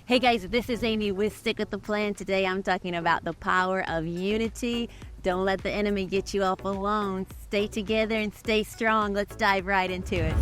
Hey guys, this is Amy with Stick with the Plan. Today I'm talking about the power of unity. Don't let the enemy get you off alone. Stay together and stay strong. Let's dive right into it.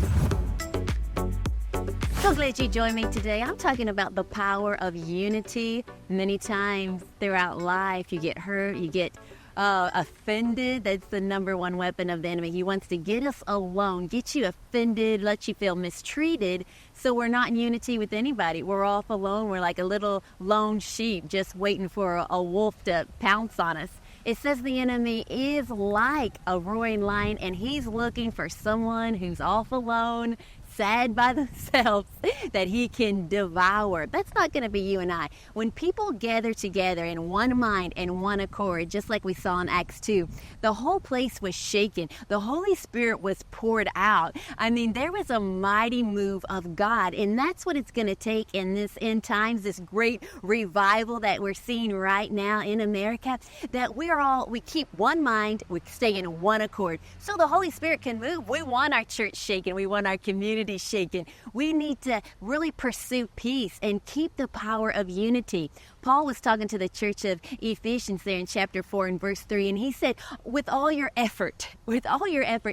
So glad you joined me today. I'm talking about the power of unity. Many times throughout life, you get hurt, you get offended. That's the number one weapon of the enemy. He wants to get us alone, get you offended, let you feel mistreated. So we're not in unity with anybody. We're off alone. We're like a little lone sheep just waiting for a wolf to pounce on us. It says the enemy is like a roaring lion, and he's looking for someone who's off alone, sad by themselves, that he can devour. That's not going to be you and I. When people gather together in one mind and one accord, just like we saw in Acts 2, the whole place was shaken. The Holy Spirit was poured out. I mean, there was a mighty move of God, and that's what it's going to take in this end times, this great revival that we're seeing right now in America, that we keep one mind, we stay in one accord, so the Holy Spirit can move. We want our church shaken. We want our community shaken. We need to really pursue peace and keep the power of unity. Paul was talking to the church of Ephesians there in chapter 4 and verse 3, and he said, with all your effort,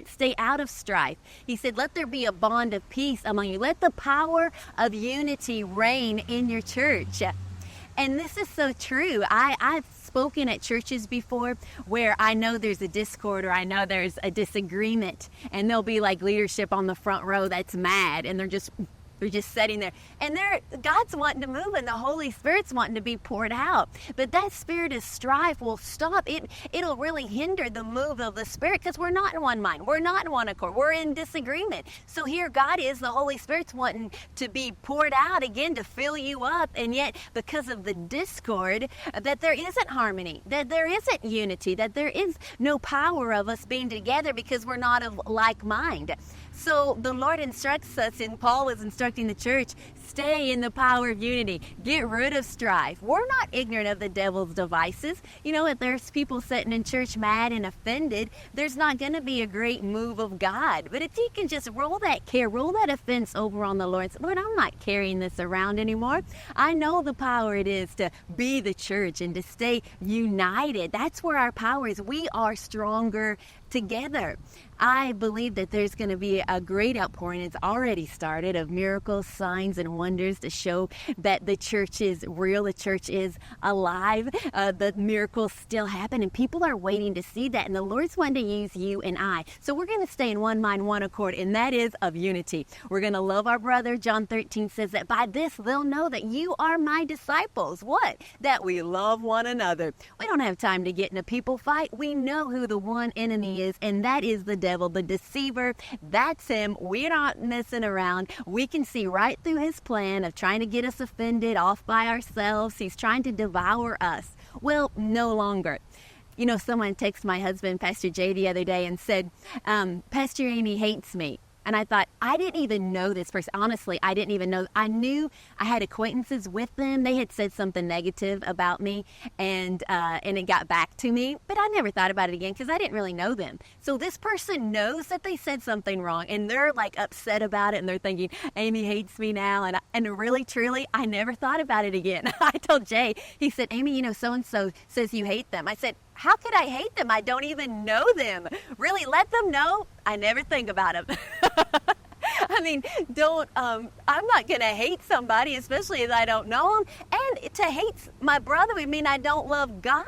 stay out of strife. He said, let there be a bond of peace among you. Let the power of unity reign in your church. And this is so true. I've spoken at churches before where I know there's a discord or I know there's a disagreement, and there'll be like leadership on the front row that's mad, and they're just sitting there, and God's wanting to move and the Holy Spirit's wanting to be poured out. But that spirit of strife will stop. It'll really hinder the move of the Spirit, because we're not in one mind. We're not in one accord. We're in disagreement. So here God is, the Holy Spirit's wanting to be poured out again to fill you up, and yet because of the discord, that there isn't harmony, that there isn't unity, that there is no power of us being together because we're not of like mind. So the Lord instructs us, and Paul was instructing the church, stay in the power of unity. Get rid of strife. We're not ignorant of the devil's devices. You know, if there's people sitting in church mad and offended, there's not going to be a great move of God. But if you can just roll that offense over on the Lord, say, Lord, I'm not carrying this around anymore. I know the power it is to be the church and to stay united. That's where our power is. We are stronger together. I believe that there's going to be a great outpouring. It's already started, of miracles, signs, and wonders to show that the church is real, the church is alive, the miracles still happen, and people are waiting to see that, and the Lord's wanting to use you and I. So we're going to stay in one mind, one accord, and that is of unity. We're going to love our brother. John 13 says that by this they'll know that you are my disciples. What? That we love one another. We don't have time to get in a people fight. We know who the one enemy is, and that is the devil, the deceiver. That's him. We're not messing around. We can see right through his plan of trying to get us offended, off by ourselves. He's trying to devour us. Well, no longer. You know, someone texted my husband, Pastor Jay, the other day and said, Pastor Amy hates me. And I thought, I didn't even know this person. Honestly, I didn't even know. I knew I had acquaintances with them. They had said something negative about me, and it got back to me. But I never thought about it again because I didn't really know them. So this person knows that they said something wrong, and they're like upset about it, and they're thinking, Amy hates me now. And really, truly, I never thought about it again. I told Jay, he said, Amy, you know, so-and-so says you hate them. I said, how could I hate them? I don't even know them. Really, let them know I never think about them. I mean, I'm not going to hate somebody, especially if I don't know them. And to hate my brother would mean I don't love God.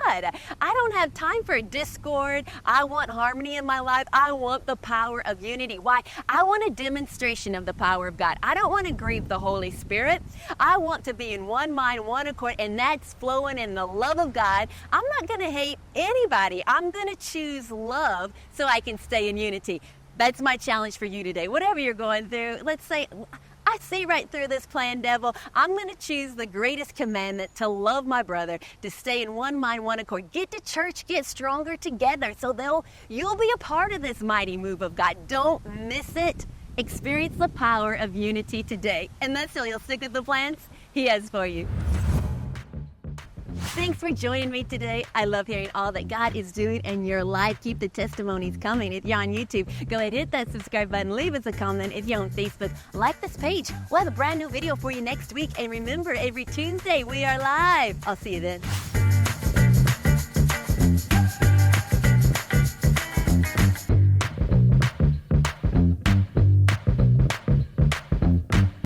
I don't have time for discord. I want harmony in my life. I want the power of unity. Why? I want a demonstration of the power of God. I don't want to grieve the Holy Spirit. I want to be in one mind, one accord, and that's flowing in the love of God. I'm not going to hate anybody. I'm going to choose love so I can stay in unity. That's my challenge for you today. Whatever you're going through, let's say, I see right through this plan, devil. I'm going to choose the greatest commandment, to love my brother, to stay in one mind, one accord. Get to church, get stronger together, so you'll be a part of this mighty move of God. Don't miss it. Experience the power of unity today. And that's all. You'll stick with the plans He has for you. Thanks for joining me today. I love hearing all that God is doing in your life. Keep the testimonies coming. If you're on YouTube, go ahead, hit that subscribe button. Leave us a comment. If you're on Facebook, like this page. We'll have a brand new video for you next week. And remember, every Tuesday, we are live. I'll see you then.